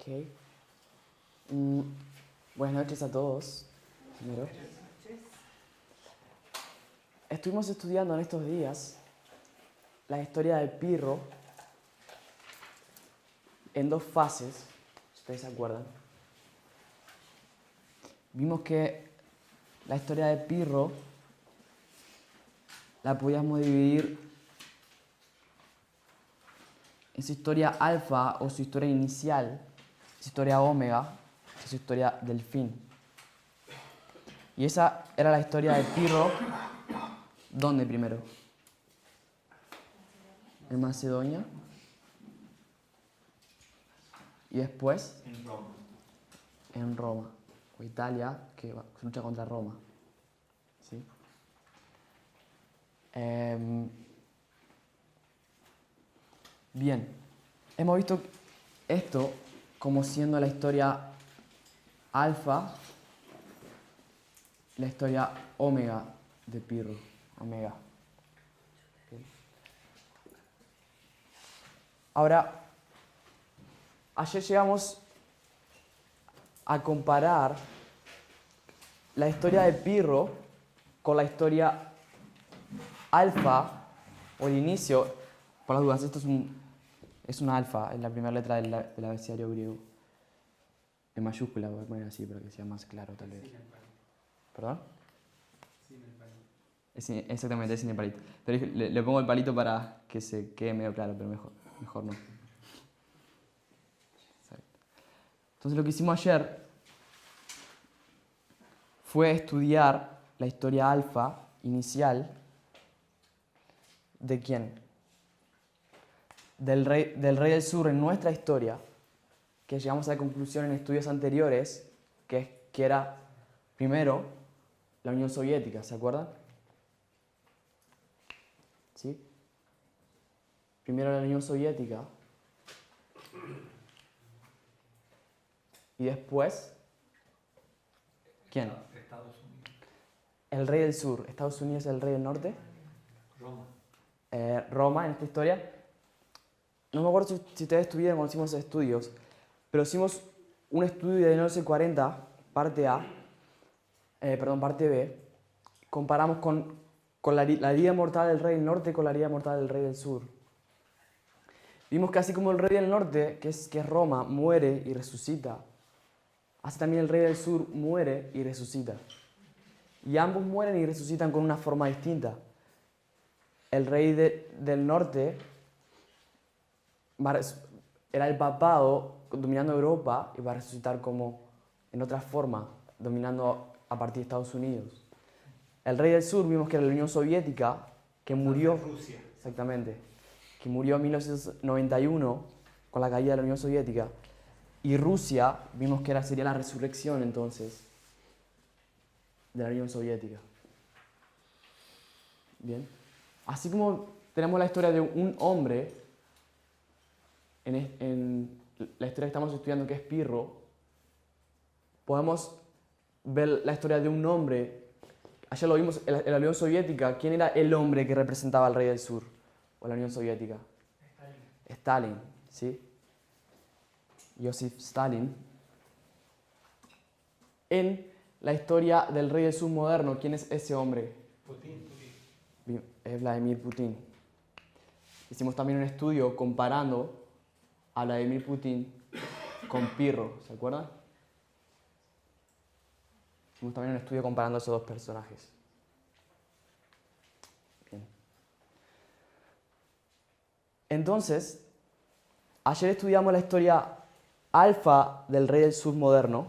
Ok. Mm, Buenas noches a todos. Primero. Estuvimos estudiando en estos días la historia de Pirro en dos fases, si ustedes se acuerdan. Vimos que la historia de Pirro la podíamos dividir en su historia alfa o su historia inicial, su historia omega y su historia del fin. Y esa era la historia de Pirro. ¿Dónde primero? En Macedonia. Y después En Roma. en Roma, o Italia, que lucha contra Roma. ¿Sí? Bien, hemos visto esto como siendo la historia alfa, la historia omega de Pirro. Omega. ¿Ok? Ahora, ayer llegamos a comparar la historia de Pirro con la historia alfa, o el inicio. Por las dudas, esto es un alfa, en la primera letra del abecedario griego. En mayúscula, voy a poner así para que sea más claro tal vez. ¿Perdón? Exactamente, es sin el palito. Pero le pongo el palito para que se quede medio claro, pero mejor no. Entonces lo que hicimos ayer fue estudiar la historia alfa inicial. ¿De quién? Del rey del sur en nuestra historia, que llegamos a la conclusión en estudios anteriores, que era primero la Unión Soviética, ¿se acuerdan? ¿Sí? Primero la Unión Soviética y después, ¿quién? Estados Unidos. El rey del sur. ¿Estados Unidos es el rey del norte? Roma. Roma en esta historia. No me acuerdo si ustedes estuvieron cuando hicimos estudios, pero hicimos un estudio de 1940, parte A, parte B. Comparamos con la herida mortal del rey del norte con la herida mortal del rey del sur. Vimos que así como el rey del norte, que es Roma, muere y resucita, así también el rey del sur muere y resucita. Y ambos mueren y resucitan con una forma distinta. El rey del norte era el papado dominando Europa y va a resucitar como en otra forma, dominando a partir de Estados Unidos. El rey del sur vimos que era la Unión Soviética, que murió. Rusia. Exactamente. Que murió en 1991 con la caída de la Unión Soviética. Y Rusia vimos que sería la resurrección entonces de la Unión Soviética. Bien. Así como tenemos la historia de un hombre, en la historia que estamos estudiando, que es Pirro, podemos ver la historia de un hombre. Ayer lo vimos en la Unión Soviética. ¿Quién era el hombre que representaba al rey del sur? ¿O la Unión Soviética? Stalin, ¿sí? Joseph Stalin. En la historia del rey del sur moderno, ¿quién es ese hombre? Putin. Es Vladimir Putin. Hicimos también un estudio comparando a Vladimir Putin con Pirro, ¿se acuerdan? Hicimos también un estudio comparando a esos dos personajes. Bien. Entonces, ayer estudiamos la historia alfa del rey del sur moderno.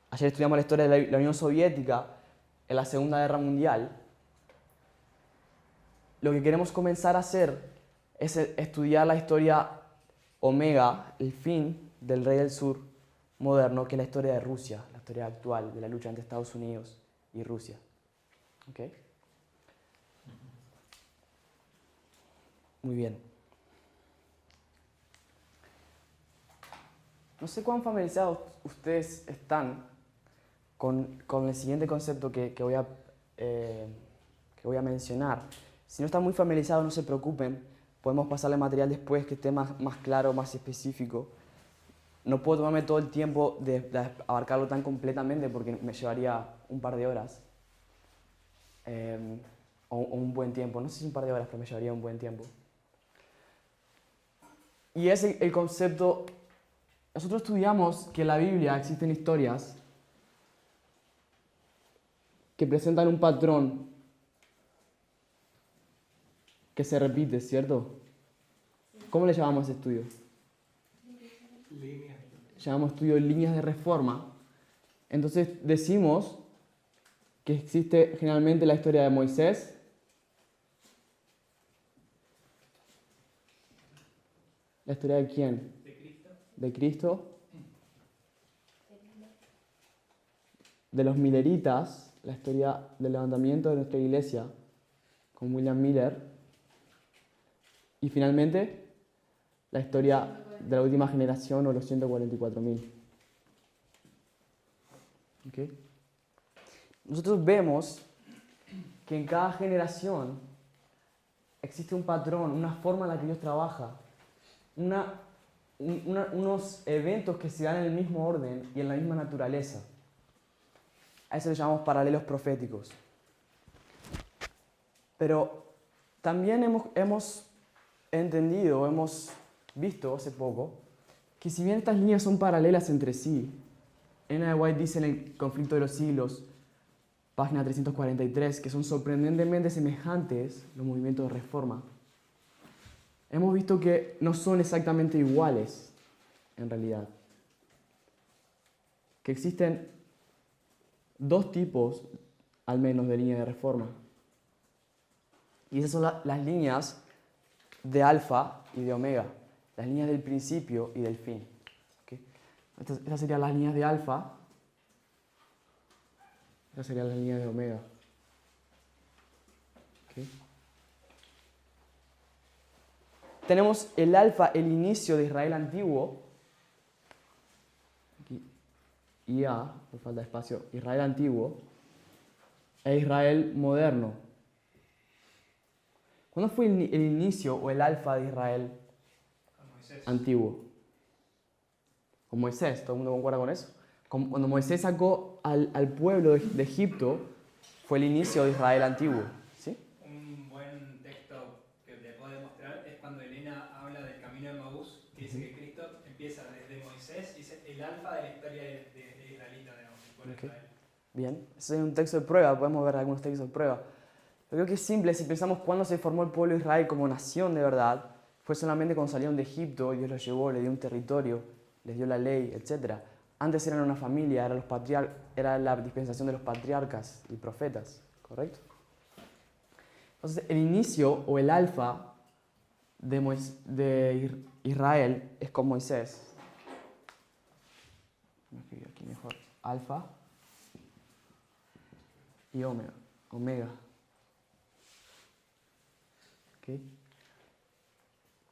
Ayer estudiamos la historia de la Unión Soviética en la Segunda Guerra Mundial. Lo que queremos comenzar a hacer es estudiar la historia omega, el fin del rey del sur moderno, que es la historia de Rusia, la historia actual de la lucha entre Estados Unidos y Rusia. ¿Ok? Muy bien. No sé cuán familiarizados ustedes están con el siguiente concepto que voy a mencionar. Si no están muy familiarizados, no se preocupen. Podemos pasarle material después que esté más claro, más específico. no puedo tomarme todo el tiempo de abarcarlo tan completamente porque me llevaría un par de horas. O un buen tiempo. No sé si un par de horas, pero me llevaría un buen tiempo. Y es el concepto. Nosotros estudiamos que en la Biblia existen historias que presentan un patrón que se repite, ¿cierto? ¿Cómo le llamamos a ese estudio? Líneas. Llamamos estudio de líneas de reforma. Entonces decimos que existe generalmente la historia de Moisés, la historia de quién? De Cristo. De Cristo, de los mileritas, la historia del levantamiento de nuestra iglesia con William Miller, y finalmente la historia de la última generación o los 144.000. ¿Okay? Nosotros vemos que en cada generación existe un patrón, una forma en la que Dios trabaja, unos eventos que se dan en el mismo orden y en la misma naturaleza. A eso le llamamos paralelos proféticos. Pero también hemos entendido, hemos visto hace poco, que si bien estas líneas son paralelas entre sí, Ellen White dice en El conflicto de los siglos, página 343, que son sorprendentemente semejantes los movimientos de reforma, hemos visto que no son exactamente iguales en realidad. Que existen dos tipos, al menos, de línea de reforma. Y esas son las líneas de alfa y de omega, las líneas del principio y del fin. ¿Okay? Estas serían las líneas de alfa, estas serían las líneas de omega. ¿Okay? Tenemos el alfa, el inicio de Israel antiguo, aquí, IA, por falta de espacio, Israel antiguo, e Israel moderno. ¿Cuándo fue el inicio o el alfa de Israel antiguo? Con Moisés, ¿todo el mundo concuerda con eso? Cuando Moisés sacó al pueblo de Egipto, fue el inicio de Israel antiguo. ¿Sí? Un buen texto que te puedo demostrar es cuando Elena habla del camino de Maús, que dice que Cristo empieza desde Moisés, dice el alfa de la historia de israelita, digamos, el pueblo de Israel. Bien, ese es un texto de prueba, podemos ver algunos textos de prueba. Yo creo que es simple, si pensamos cuándo se formó el pueblo de Israel como nación de verdad, fue solamente cuando salieron de Egipto, Dios los llevó, les dio un territorio, les dio la ley, etc. Antes eran una familia, era la dispensación de los patriarcas y profetas, ¿correcto? Entonces, el inicio o el alfa de Israel es con Moisés. Voy a escribir aquí mejor. Alfa y omega. ¿Okay?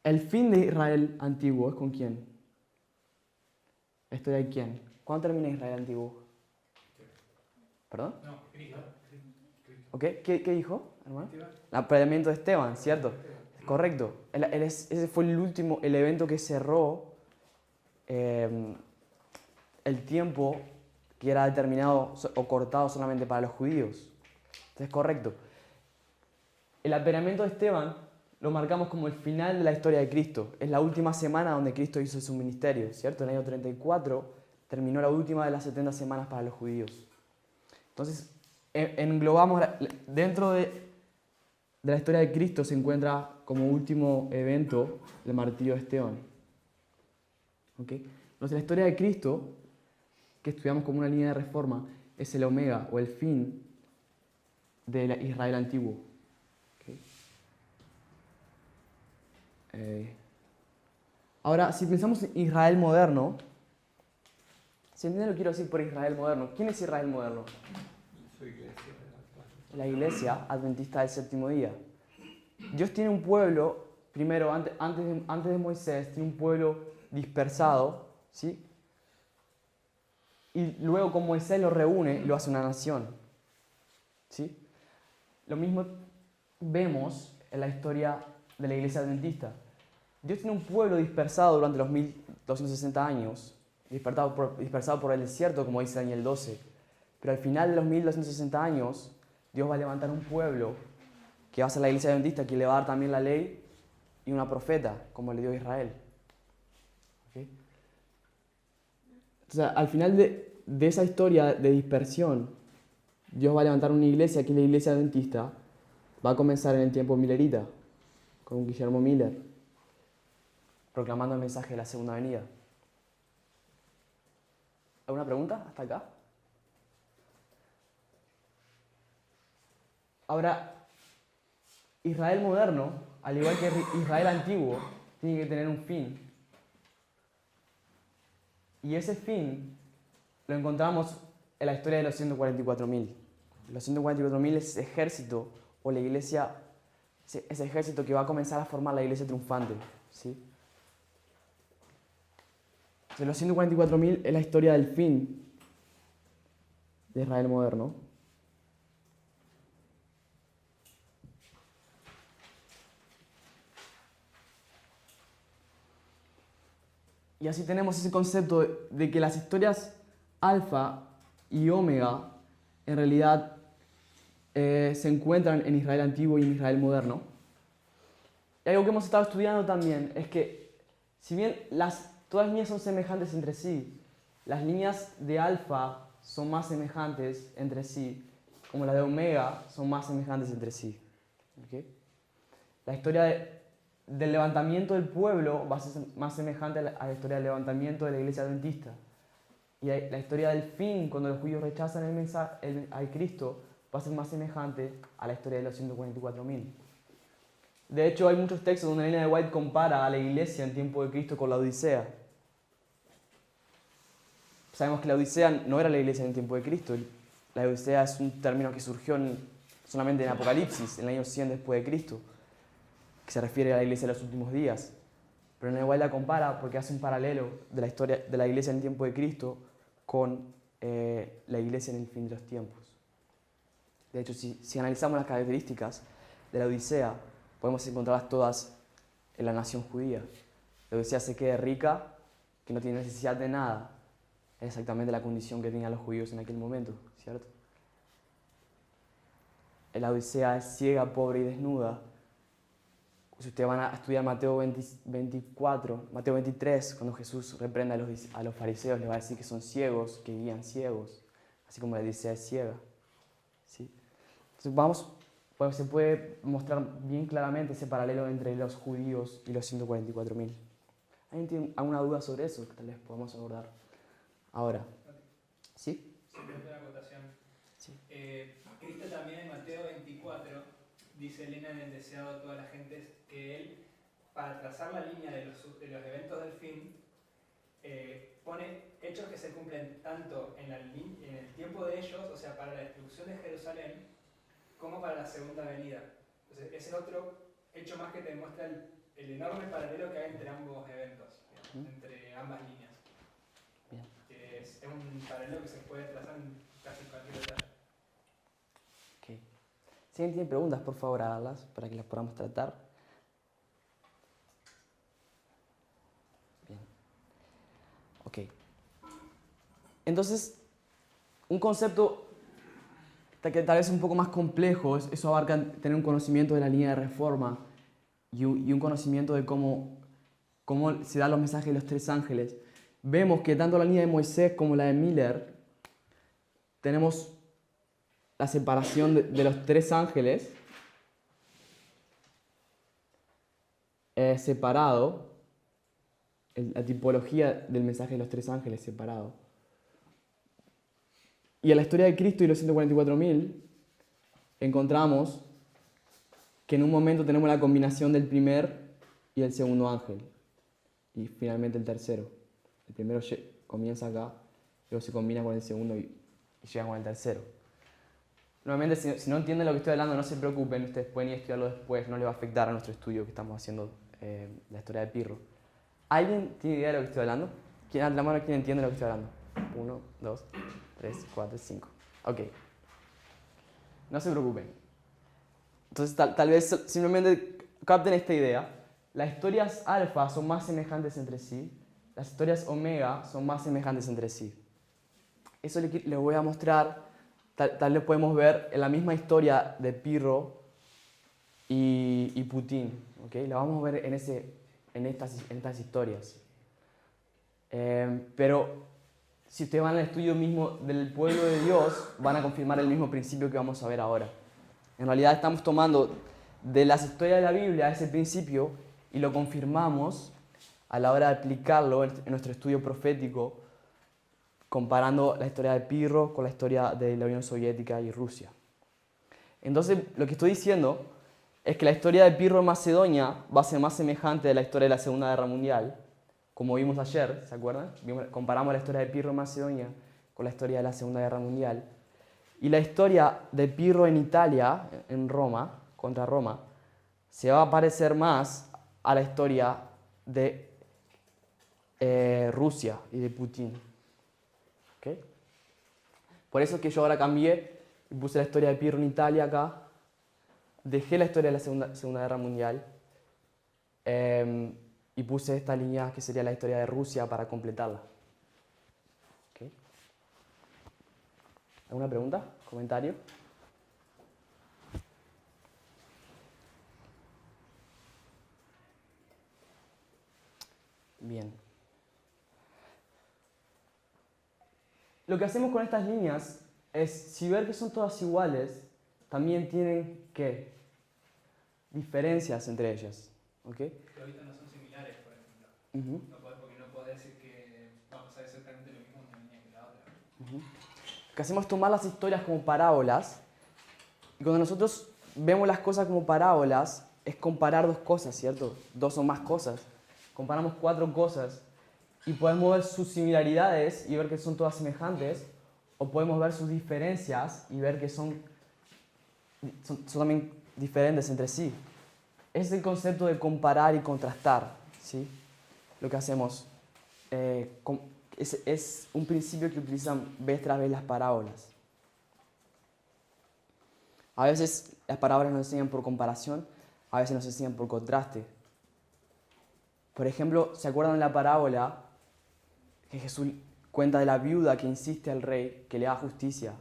El fin de Israel antiguo es con quién? ¿Esto de quién? ¿Cuándo termina Israel antiguo? ¿Perdón? No, Cristo. ¿Okay? ¿Qué dijo, hermano? El apareamiento de Esteban, ¿cierto? Correcto. Ese fue el evento que cerró el tiempo que era determinado o cortado solamente para los judíos. Entonces, correcto. El apareamiento de Esteban lo marcamos como el final de la historia de Cristo. Es la última semana donde Cristo hizo su ministerio, ¿cierto? En el año 34 terminó la última de las 70 semanas para los judíos. Entonces, englobamos, dentro de la historia de Cristo se encuentra como último evento el martirio de Esteban. ¿Okay? Entonces, la historia de Cristo, que estudiamos como una línea de reforma, es el omega o el fin de Israel antiguo. ¿Okay? Ahora, si pensamos en Israel moderno, ¿se entiende lo que quiero decir por Israel moderno? ¿Quién es Israel moderno? Su iglesia. La iglesia adventista del séptimo día. Dios tiene un pueblo, primero, antes de Moisés, tiene un pueblo dispersado, ¿sí? Y luego con Moisés lo reúne y lo hace una nación, ¿sí? Lo mismo vemos en la historia de la iglesia adventista. Dios tiene un pueblo dispersado durante los 1260 años dispersado por el desierto, como dice Daniel 12. Pero al final de los 1260 años, Dios va a levantar un pueblo que va a ser la iglesia adventista, que le va a dar también la ley y una profeta, como le dio a Israel. ¿Okay? Entonces, al final de esa historia de dispersión, Dios va a levantar una iglesia, que es la iglesia adventista. Va a comenzar en el tiempo millerita, con Guillermo Miller, proclamando el mensaje de la segunda venida. ¿Alguna pregunta hasta acá? Ahora, Israel moderno, al igual que Israel antiguo, tiene que tener un fin. Y ese fin lo encontramos en la historia de los 144.000. Los 144.000 es ese ejército o la iglesia, ese ejército que va a comenzar a formar la iglesia triunfante. ¿Sí? Entonces, los 144.000 es la historia del fin de Israel moderno. Y así tenemos ese concepto de que las historias alfa y omega en realidad se encuentran en Israel antiguo y en Israel moderno. Y algo que hemos estado estudiando también es que, si bien todas las líneas son semejantes entre sí, las líneas de alfa son más semejantes entre sí, como las de omega son más semejantes entre sí. ¿Okay? La historia del levantamiento del pueblo va a ser más semejante a la historia del levantamiento de la iglesia adventista. Y la historia del fin, cuando los judíos rechazan el mensaje al Cristo, va a ser más semejante a la historia de los 144.000. De hecho, hay muchos textos donde Elena de White compara a la iglesia en tiempo de Cristo con la Odisea. Sabemos que la Odisea no era la iglesia en tiempo de Cristo. La Odisea es un término que surgió solamente en Apocalipsis, en el año 100 después de Cristo, que se refiere a la iglesia de los últimos días. Pero Elena de White la compara porque hace un paralelo de la historia de la iglesia en tiempo de Cristo con la iglesia en el fin de los tiempos. De hecho, si analizamos las características de la Odisea, podemos encontrarlas todas en la nación judía. La Odisea se queda rica, que no tiene necesidad de nada. Es exactamente la condición que tenían los judíos en aquel momento, ¿cierto? La Odisea es ciega, pobre y desnuda. Si ustedes van a estudiar Mateo 24, Mateo 23, cuando Jesús reprende a los fariseos, les va a decir que son ciegos, que guían ciegos, así como la Odisea es ciega. ¿Sí? Entonces se puede mostrar bien claramente ese paralelo entre los judíos y los 144.000. ¿Alguien tiene alguna duda sobre eso que tal vez podamos abordar ahora? ¿Sí? Simplemente una acotación. Sí. Cristo también en Mateo 24 dice Elena en el deseado a toda la gente que él, para trazar la línea de los eventos del fin, pone hechos que se cumplen tanto en el tiempo de ellos, o sea, para la destrucción de Jerusalén, como para la segunda venida. Entonces, ese es otro hecho más que te demuestra el enorme paralelo que hay entre ambos eventos, digamos, entre ambas líneas. Bien. Que es un paralelo que se puede trazar en casi cualquier detalle. Okay. Si alguien tiene preguntas, por favor, háganlas para que las podamos tratar. Bien. Ok. Entonces, un concepto que tal vez es un poco más complejo, eso abarca tener un conocimiento de la línea de reforma y un conocimiento de cómo se dan los mensajes de los tres ángeles. Vemos que tanto la línea de Moisés como la de Miller tenemos la separación de los tres ángeles separado, la tipología del mensaje de los tres ángeles separado. Y en la historia de Cristo y los 144.000 encontramos que en un momento tenemos la combinación del primer y el segundo ángel. Y finalmente el tercero. El primero comienza acá, luego se combina con el segundo y llega con el tercero. Nuevamente, si no entienden lo que estoy hablando, no se preocupen, ustedes pueden ir a estudiarlo después, no les va a afectar a nuestro estudio que estamos haciendo la historia de Pirro. ¿Alguien tiene idea de lo que estoy hablando? ¿Quién la mano quién entiende lo que estoy hablando? 1, 2, 3, 4, 5. Ok. No se preocupen. Entonces, tal vez simplemente capten esta idea. Las historias alfa son más semejantes entre sí las historias omega son más semejantes entre sí. Eso les voy a mostrar, tal vez podemos ver en la misma historia de Pirro y Putin. ¿Okay? La vamos a ver en estas historias. Pero si ustedes van al estudio mismo del pueblo de Dios, van a confirmar el mismo principio que vamos a ver ahora. En realidad estamos tomando de las historias de la Biblia ese principio y lo confirmamos a la hora de aplicarlo en nuestro estudio profético, comparando la historia de Pirro con la historia de la Unión Soviética y Rusia. Entonces, lo que estoy diciendo es que la historia de Pirro en Macedonia va a ser más semejante a la historia de la Segunda Guerra Mundial, como vimos ayer, ¿se acuerdan? Comparamos la historia de Pirro en Macedonia con la historia de la Segunda Guerra Mundial. Y la historia de Pirro en Italia, en Roma, contra Roma, se va a parecer más a la historia de Rusia y de Putin. ¿Okay? Por eso es que yo ahora cambié y puse la historia de Pirro en Italia acá. Dejé la historia de la Segunda Guerra Mundial y puse esta línea que sería la historia de Rusia para completarla. ¿Okay? ¿Alguna pregunta? ¿Comentario? Bien. Lo que hacemos con estas líneas es, si ver que son todas iguales, también tienen, ¿qué? Diferencias entre ellas. ¿Okay? Que ahorita no son similares, por ejemplo. Uh-huh. Porque no podés decir que va a pasar exactamente lo mismo en una línea que la otra. Uh-huh. Lo que hacemos es tomar las historias como parábolas, y cuando nosotros vemos las cosas como parábolas, es comparar dos cosas, ¿cierto? Dos o más cosas. Comparamos 4 cosas y podemos ver sus similaridades y ver que son todas semejantes, o podemos ver sus diferencias y ver que son también diferentes entre sí. Es el concepto de comparar y contrastar, ¿sí? Lo que hacemos es un principio que utilizan vez tras vez las parábolas. A veces las parábolas nos enseñan por comparación, a veces nos enseñan por contraste. Por ejemplo, ¿se acuerdan de la parábola que Jesús cuenta de la viuda que insiste al rey que le haga justicia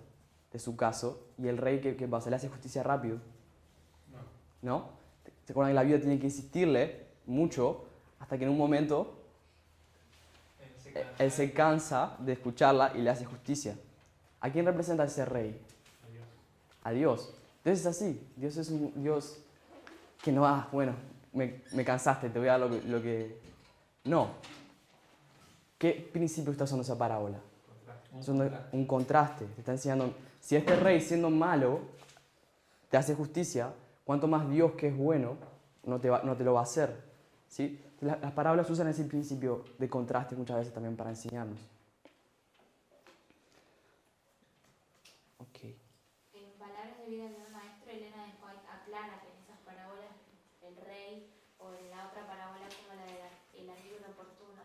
de su caso, y el rey que pasa, le hace justicia rápido? ¿No? ¿Se acuerdan que la viuda tiene que insistirle mucho hasta que en un momento él se cansa de escucharla y le hace justicia? ¿A quién representa ese rey? A Dios. Entonces es así. Dios es un Dios que no, bueno, me cansaste, te voy a dar lo que... No. ¿Qué principio está usando esa parábola? Es un contraste. Te está enseñando, si este rey siendo malo te hace justicia, cuánto más Dios, que es bueno, no te lo va a hacer. ¿Sí? Las parábolas usan ese principio de contraste muchas veces también para enseñarnos. Okay. En Palabras de Vida de un Maestro, Elena de White aclara que en esas parábolas el rey, o en la otra parábola como la del amigo inoportuno,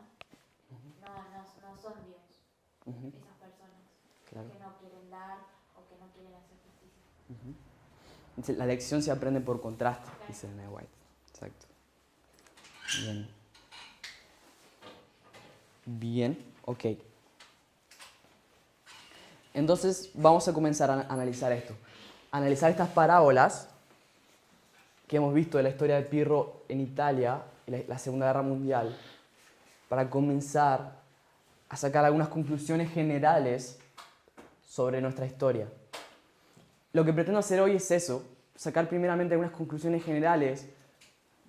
no son Dios, esas personas, Claro. que no quieren dar o que no quieren hacer justicia. Dice, la lección se aprende por contraste, dice Elena de White. Exacto. Bien. Bien, ok. Entonces vamos a comenzar a analizar esto. Analizar estas parábolas que hemos visto de la historia de Pirro en Italia y la Segunda Guerra Mundial, para comenzar a sacar algunas conclusiones generales sobre nuestra historia. Lo que pretendo hacer hoy es eso, sacar primeramente algunas conclusiones generales,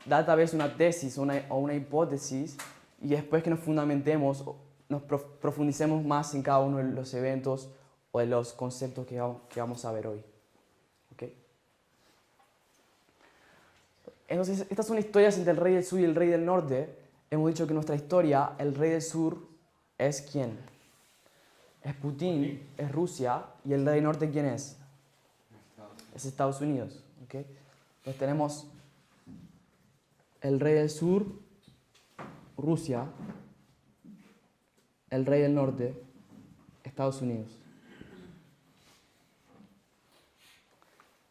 dar tal vez una tesis o una hipótesis, y después que nos fundamentemos, nos profundicemos más en cada uno de los eventos o de los conceptos que vamos a ver hoy. ¿Okay? Entonces, estas son historias entre el rey del sur y el rey del norte. Hemos dicho que en nuestra historia, el rey del sur es ¿quién? Es Putin, es Rusia, y el rey del norte ¿quién es? Es Estados Unidos. ¿Okay? Entonces tenemos el rey del sur, Rusia, el rey del norte, Estados Unidos.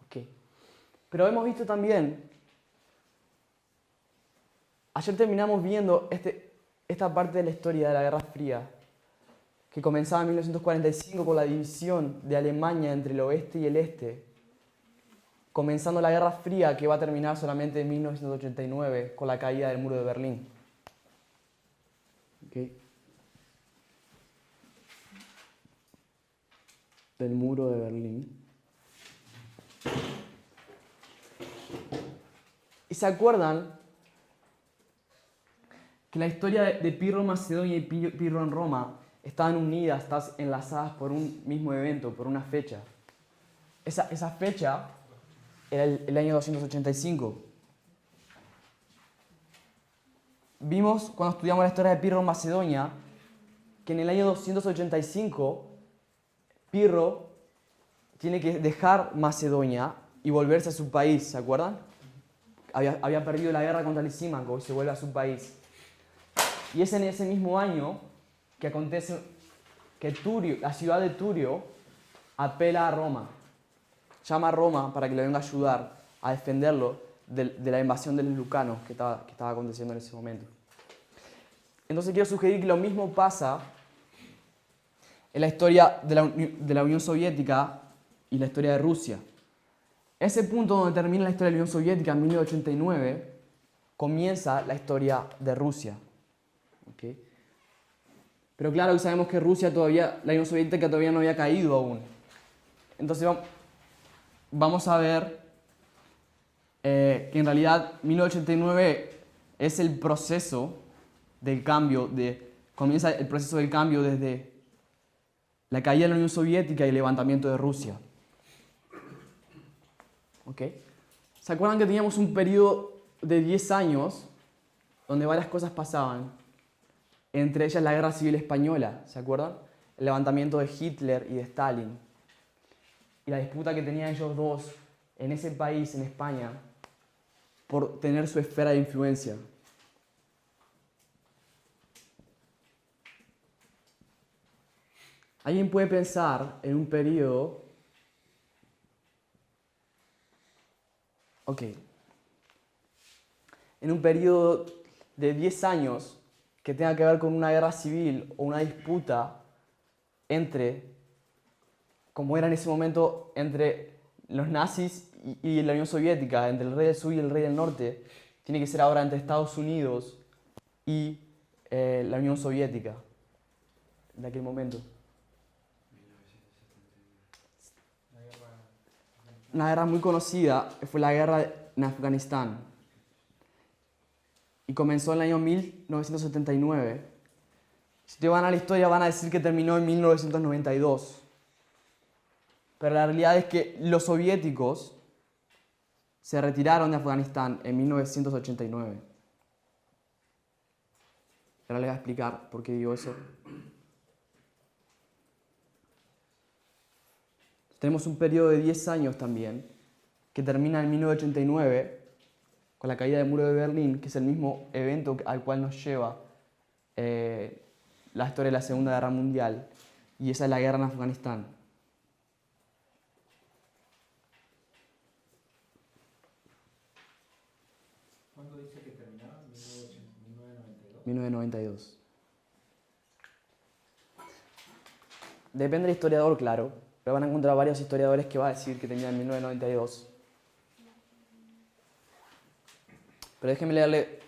Okay. Pero hemos visto también, ayer terminamos viendo esta parte de la historia de la Guerra Fría, que comenzaba en 1945 con la división de Alemania entre el oeste y el este, comenzando la Guerra Fría que va a terminar solamente en 1989 con la caída del muro de Berlín. ¿Okay? Del muro de Berlín. ¿Y se acuerdan que la historia de Pirro en Macedonia y Pirro en Roma estaban unidas, estaban enlazadas por un mismo evento, por una fecha? Esa fecha era el año 285. Vimos cuando estudiamos la historia de Pirro en Macedonia que en el año 285 Pirro tiene que dejar Macedonia y volverse a su país, ¿se acuerdan? Había perdido la guerra contra Lisímaco y se vuelve a su país. Y es en ese mismo año que acontece que Turio, la ciudad de Turio apela a Roma. Llama a Roma para que le venga a ayudar a defenderlo de la invasión de los lucanos que estaba aconteciendo en ese momento. Entonces quiero sugerir que lo mismo pasa en la historia de la Unión Soviética y la historia de Rusia. Ese punto donde termina la historia de la Unión Soviética en 1989, comienza la historia de Rusia. ¿Okay? Pero claro que sabemos que la Unión Soviética todavía no había caído aún. Entonces vamos a ver que en realidad 1989 es el proceso del cambio, comienza el proceso del cambio desde la caída de la Unión Soviética y el levantamiento de Rusia. ¿Okay? ¿Se acuerdan que teníamos un periodo de 10 años donde varias cosas pasaban? Entre ellas la Guerra Civil Española, ¿se acuerdan? El levantamiento de Hitler y de Stalin. Y la disputa que tenían ellos dos en ese país, en España, por tener su esfera de influencia. ¿Alguien puede pensar en un periodo... en un periodo de 10 años que tenga que ver con una guerra civil o una disputa como era en ese momento, entre los nazis y la Unión Soviética, entre el rey del sur y el rey del norte, tiene que ser ahora entre Estados Unidos y la Unión Soviética de aquel momento? Una guerra muy conocida fue la guerra en Afganistán y comenzó en el año 1979. Si te van a la historia van a decir que terminó en 1992. Pero la realidad es que los soviéticos se retiraron de Afganistán en 1989. Ahora les voy a explicar por qué digo eso. Tenemos un periodo de 10 años también, que termina en 1989, con la caída del muro de Berlín, que es el mismo evento al cual nos lleva la historia de la Segunda Guerra Mundial, y esa es la guerra en Afganistán. ¿Cuándo dice que terminaba? ¿1992? 1992. Depende del historiador, claro, pero van a encontrar varios historiadores que van a decir que termina en 1992. Pero déjenme leerle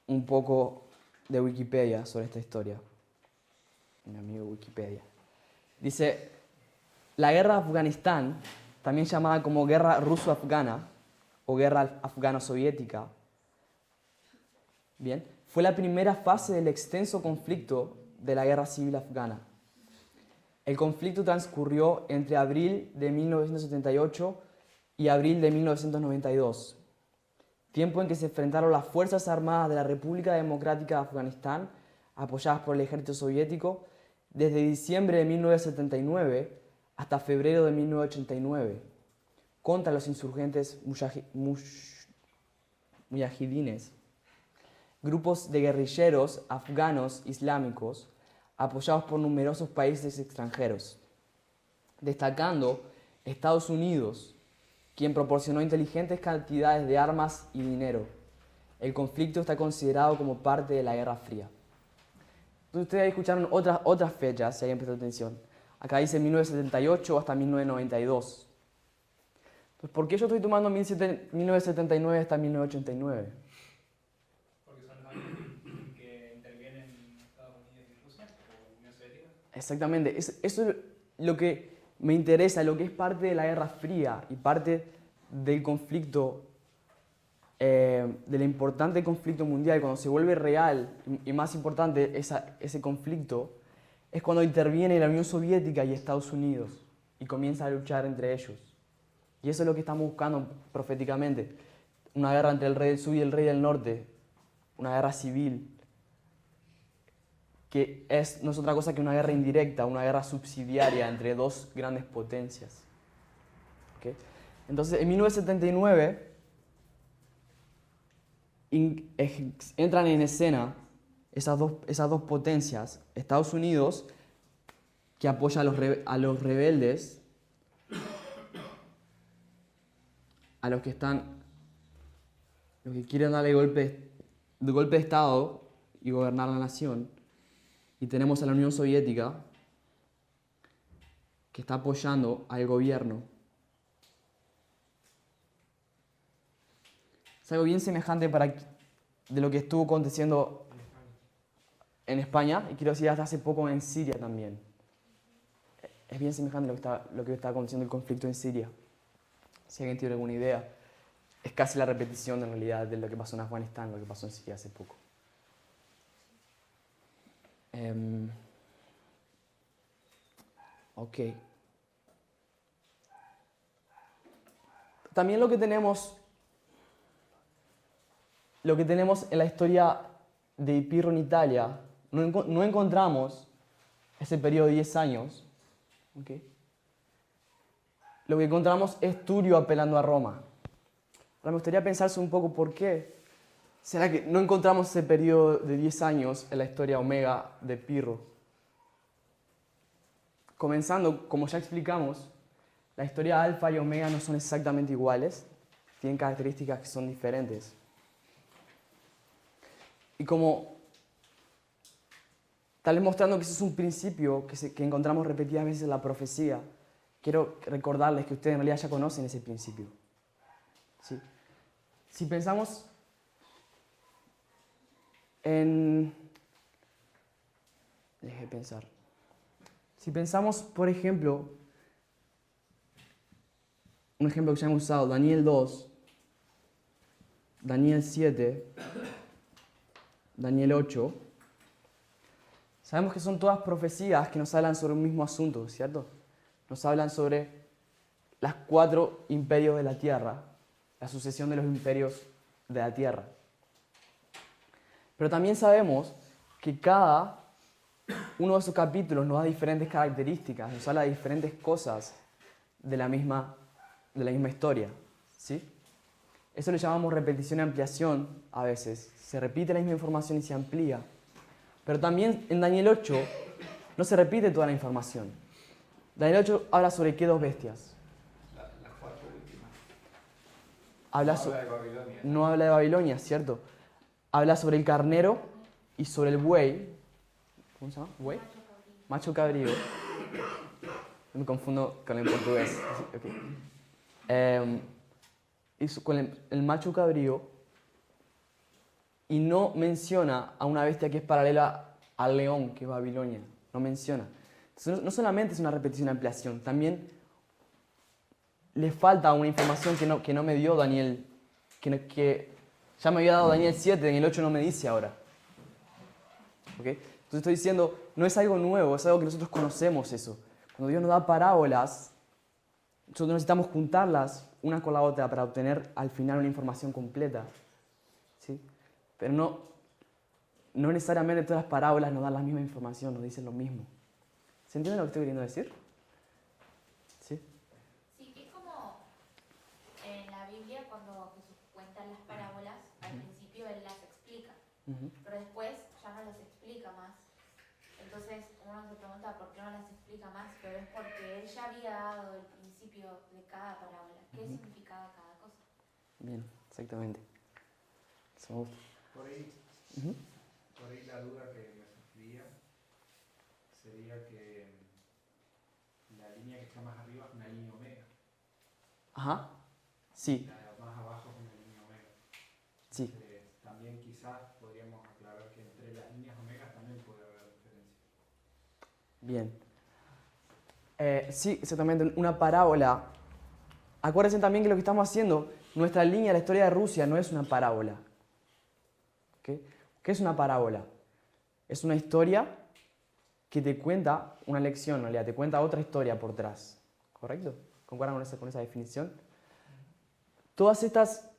un poco de Wikipedia sobre esta historia. Mi amigo Wikipedia. Dice, la guerra de Afganistán, también llamada como guerra ruso-afgana o guerra afgano-soviética, bien, fue la primera fase del extenso conflicto de la guerra civil afgana. El conflicto transcurrió entre abril de 1978 y abril de 1992, tiempo en que se enfrentaron las Fuerzas Armadas de la República Democrática de Afganistán, apoyadas por el ejército soviético, desde diciembre de 1979 hasta febrero de 1989, contra los insurgentes mujahidines, grupos de guerrilleros afganos islámicos apoyados por numerosos países extranjeros, destacando Estados Unidos, quien proporcionó inteligentes cantidades de armas y dinero, el conflicto está considerado como parte de la Guerra Fría. Entonces ustedes escucharon otras fechas, si alguien prestó atención. Acá dice 1978 hasta 1992. Entonces, ¿por qué yo estoy tomando 1979 hasta 1989? Porque son los años en que intervienen Estados Unidos y Rusia, o Unión Soviética. Exactamente, eso es lo que me interesa, lo que es parte de la Guerra Fría y parte del conflicto, del importante conflicto mundial, cuando se vuelve real y más importante ese conflicto, es cuando interviene la Unión Soviética y Estados Unidos y comienza a luchar entre ellos. Y eso es lo que estamos buscando proféticamente, una guerra entre el rey del sur y el rey del norte, una guerra civil, que no es otra cosa que una guerra indirecta, una guerra subsidiaria entre dos grandes potencias. ¿Okay? Entonces, en 1979 entran en escena esas dos potencias, Estados Unidos, que apoya a los rebeldes, a los que quieren darle golpe de Estado y gobernar la nación, y tenemos a la Unión Soviética, que está apoyando al gobierno. Es algo bien semejante de lo que estuvo aconteciendo en España, y quiero decir hasta hace poco en Siria también. Es bien semejante lo que está aconteciendo el conflicto en Siria. Si alguien tiene alguna idea, es casi la repetición en realidad de lo que pasó en Afganistán, lo que pasó en Siria hace poco. Ok. También lo que tenemos en la historia de Pirro en Italia, no encontramos ese periodo de 10 años. ¿Okay? Lo que encontramos es Turio apelando a Roma. Ahora me gustaría pensarse un poco por qué. ¿Será que no encontramos ese periodo de 10 años en la historia Omega de Pirro? Comenzando, como ya explicamos, la historia Alfa y Omega no son exactamente iguales, tienen características que son diferentes. Y como tal vez mostrando que ese es un principio que encontramos repetidas veces en la profecía, quiero recordarles que ustedes en realidad ya conocen ese principio. ¿Sí? Si pensamos Deje pensar. Si pensamos, por ejemplo, un ejemplo que ya hemos usado, Daniel 2, Daniel 7, Daniel 8, sabemos que son todas profecías que nos hablan sobre un mismo asunto, ¿cierto? Nos hablan sobre los 4 imperios de la tierra, la sucesión de los imperios de la tierra. Pero también sabemos que cada uno de esos capítulos nos da diferentes características, nos habla de diferentes cosas de la misma historia, ¿sí? Eso le llamamos repetición y ampliación a veces. Se repite la misma información y se amplía. Pero también en Daniel 8 no se repite toda la información. Daniel 8 habla sobre qué 2 bestias. Las 4 últimas. Habla de Babilonia. No habla de Babilonia, ¿cierto? Habla sobre el carnero y sobre el buey. ¿Cómo se llama? ¿Buey? Macho cabrío. Me confundo con el portugués. Okay. Con el macho cabrío, y no menciona a una bestia que es paralela al león, que es Babilonia. No menciona. Entonces, no solamente es una repetición y ampliación, también le falta una información que no me dio Daniel, que ya me había dado Daniel 7, en el 8 no me dice ahora. ¿Okay? Entonces estoy diciendo, no es algo nuevo, es algo que nosotros conocemos eso. Cuando Dios nos da parábolas, nosotros necesitamos juntarlas una con la otra para obtener al final una información completa. ¿Sí? Pero no necesariamente todas las parábolas nos dan la misma información, nos dicen lo mismo. ¿Se entiende lo que estoy queriendo decir? ¿Sí? Sí, es como en la Biblia cuando Jesús cuenta las parábolas, al principio Él las explica, pero después ya no las explica más. Entonces uno se pregunta por qué no las explica más, pero es porque Él ya había dado el principio de cada parábola. ¿Qué significaba cada cosa? Bien, exactamente. Eso me gusta. Por ahí, Ujú. por ahí la duda que me surgiría sería que la línea que está más arriba es una línea omega. Ajá. Sí, La más abajo es una línea omega. sí. También quizás podríamos aclarar que entre las líneas omegas también puede haber diferencia. Bien. Sí, exactamente. Una parábola. Acuérdense también que lo que estamos haciendo, nuestra línea, la historia de Rusia, no es una parábola. ¿Ok? ¿Qué es una parábola? Es una historia que te cuenta una lección, en realidad, te cuenta otra historia por detrás. ¿Correcto? ¿Concuerdan con esa definición? Todas estas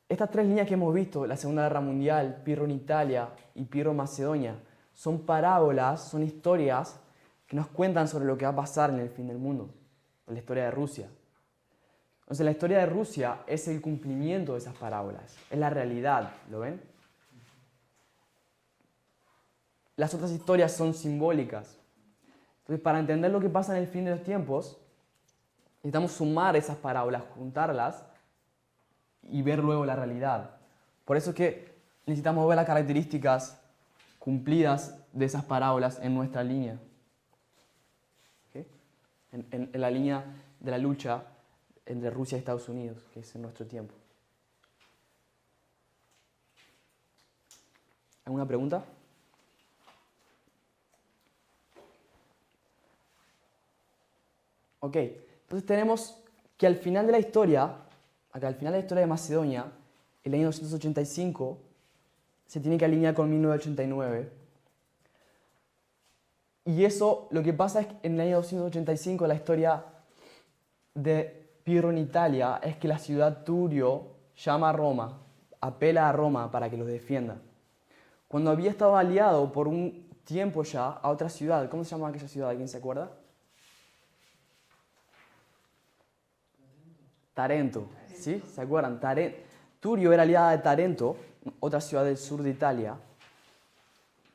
tres líneas que hemos visto, la Segunda Guerra Mundial, Pirro en Italia y Pirro en Macedonia, son parábolas, son historias que nos cuentan sobre lo que va a pasar en el fin del mundo, en la historia de Rusia. Entonces la historia de Rusia es el cumplimiento de esas parábolas, es la realidad, ¿lo ven? Las otras historias son simbólicas. Entonces para entender lo que pasa en el fin de los tiempos, necesitamos sumar esas parábolas, juntarlas y ver luego la realidad. Por eso es que necesitamos ver las características cumplidas de esas parábolas en nuestra línea. ¿Ok? En la línea de la lucha entre Rusia y Estados Unidos, que es en nuestro tiempo. ¿Alguna pregunta? Ok, entonces tenemos que al final de la historia, acá al final de la historia de Macedonia, el año 285, se tiene que alinear con 1989. Y eso, lo que pasa es que en el año 285, la historia de Pirro en Italia, es que la ciudad Turio llama a Roma, apela a Roma para que los defienda. Cuando había estado aliado por un tiempo ya a otra ciudad, ¿cómo se llama aquella ciudad? ¿Alguien se acuerda? Tarento, ¿sí? ¿Se acuerdan? Turio era aliada de Tarento, otra ciudad del sur de Italia,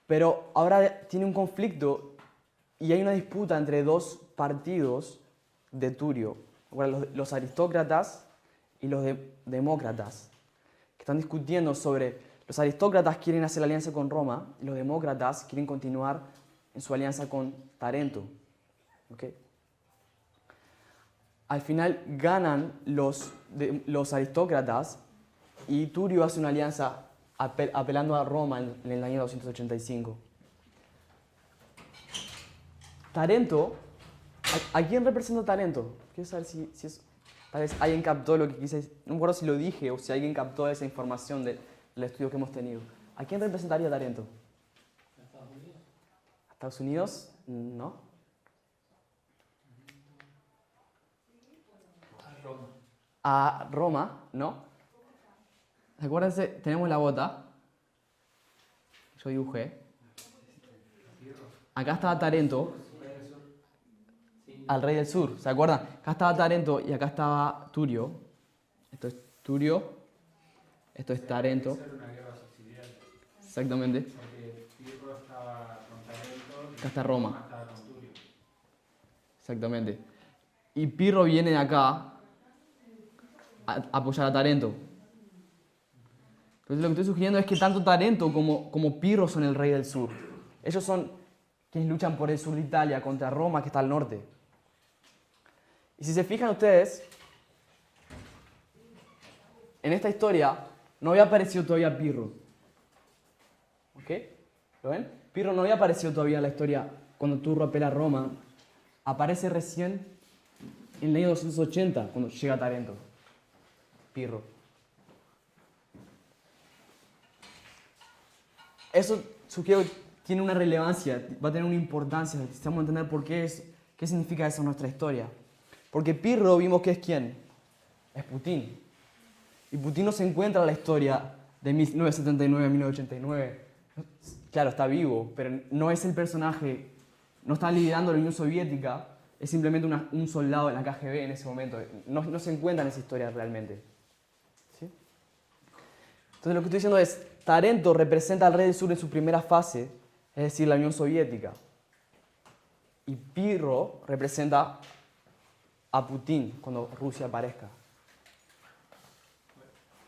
pero ahora tiene un conflicto y hay una disputa entre dos partidos de Turio, los aristócratas y los demócratas, que están discutiendo sobre, los aristócratas quieren hacer la alianza con Roma y los demócratas quieren continuar en su alianza con Tarento. ¿Okay? Al final ganan los aristócratas y Turio hace una alianza apelando a Roma en el año 285. Tarento, ¿a quién representa Tarento? Quiero saber si es, tal vez alguien captó lo que quise decir. No me acuerdo si lo dije o si alguien captó esa información del estudio que hemos tenido. ¿A quién representaría Tarento? ¿A Estados Unidos? ¿A Estados Unidos? No. A Roma. A Roma, ¿no? Acuérdense, tenemos la bota. Yo dibujé. Acá estaba Tarento, al rey del sur, ¿se acuerdan? Acá estaba Tarento y acá estaba Turio. Esto es Turio, esto es Tarento. Esa era una guerra subsidiaria, Exactamente. porque Pirro estaba con Tarento y Acá está Roma. estaba con Turio. Exactamente. Y Pirro viene de acá a apoyar a Tarento. Entonces lo que estoy sugiriendo es que tanto Tarento como Pirro son el rey del sur. Ellos son quienes luchan por el sur de Italia contra Roma, que está al norte. Y si se fijan ustedes, en esta historia no había aparecido todavía Pirro. ¿Ok? ¿Lo ven? Pirro no había aparecido todavía en la historia cuando Turro apela a Roma. Aparece recién en el año 280, cuando llega a Tarento. Pirro. Eso sugiero que tiene una relevancia, va a tener una importancia. Necesitamos entender qué significa eso en nuestra historia. Porque Pirro vimos que es quién. Es Putin. Y Putin no se encuentra en la historia de 1979 a 1989. Claro, está vivo, pero no es el personaje, no está liderando la Unión Soviética, es simplemente un soldado de la KGB en ese momento. No se encuentra en esa historia realmente. ¿Sí? Entonces lo que estoy diciendo es, Tarento representa al rey del sur en su primera fase, es decir, la Unión Soviética. Y Pirro representa a Putin cuando Rusia aparezca.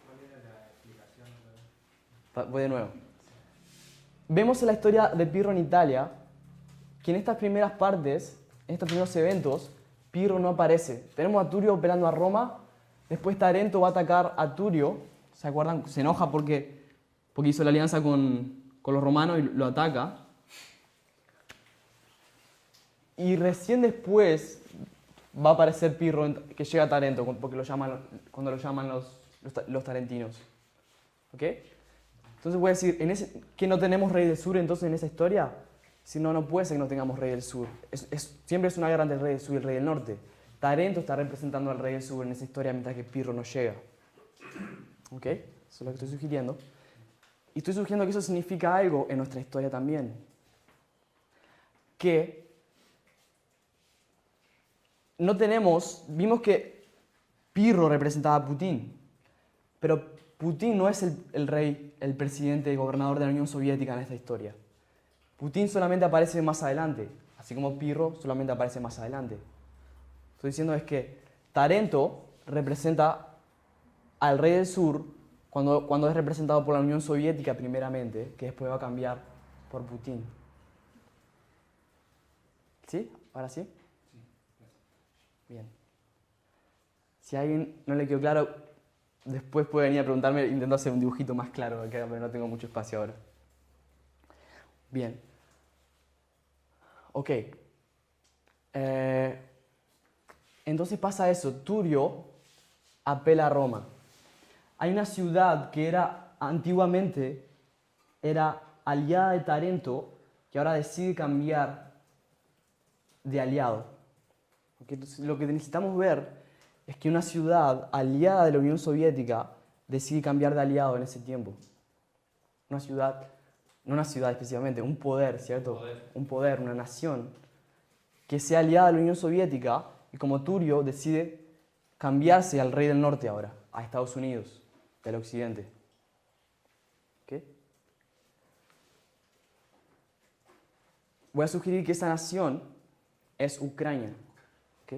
¿Cuál era la explicación? Voy de nuevo. Vemos en la historia de Pirro en Italia que en estas primeras partes, en estos primeros eventos, Pirro no aparece. Tenemos a Turio operando a Roma, después Tarento va a atacar a Turio, ¿se acuerdan? Se enoja porque hizo la alianza con los romanos y lo ataca. Y recién después va a aparecer Pirro que llega a Tarento, porque cuando lo llaman los tarentinos. ¿Ok? Entonces voy a decir, que no tenemos rey del sur entonces en esa historia. Si no, no puede ser que no tengamos rey del sur. Siempre es una guerra entre el rey del sur y el rey del norte. Tarento está representando al rey del sur en esa historia mientras que Pirro no llega. ¿Ok? Eso es lo que estoy sugiriendo. Y estoy sugiriendo que eso significa algo en nuestra historia también. Que no vimos que Pirro representaba a Putin, pero Putin no es el rey, el presidente, el gobernador de la Unión Soviética en esta historia. Putin solamente aparece más adelante, así como Pirro solamente aparece más adelante. Estoy diciendo es que Tarento representa al rey del sur cuando es representado por la Unión Soviética primeramente, que después va a cambiar por Putin. ¿Sí? ¿Ahora sí? Bien. Si a alguien no le quedó claro, después puede venir a preguntarme, intento hacer un dibujito más claro, pero no tengo mucho espacio ahora. Bien. Ok. Entonces pasa eso, Turio apela a Roma. Hay una ciudad que antiguamente era aliada de Tarento, que ahora decide cambiar de aliado. Entonces, lo que necesitamos ver es que una ciudad aliada de la Unión Soviética decide cambiar de aliado en ese tiempo. Una ciudad, no una ciudad específicamente, un poder, ¿cierto? Un poder, una nación que sea aliada de la Unión Soviética y como Turio decide cambiarse al rey del norte ahora, a Estados Unidos, del occidente. ¿Ok? Voy a sugerir que esa nación es Ucrania. ¿Ok?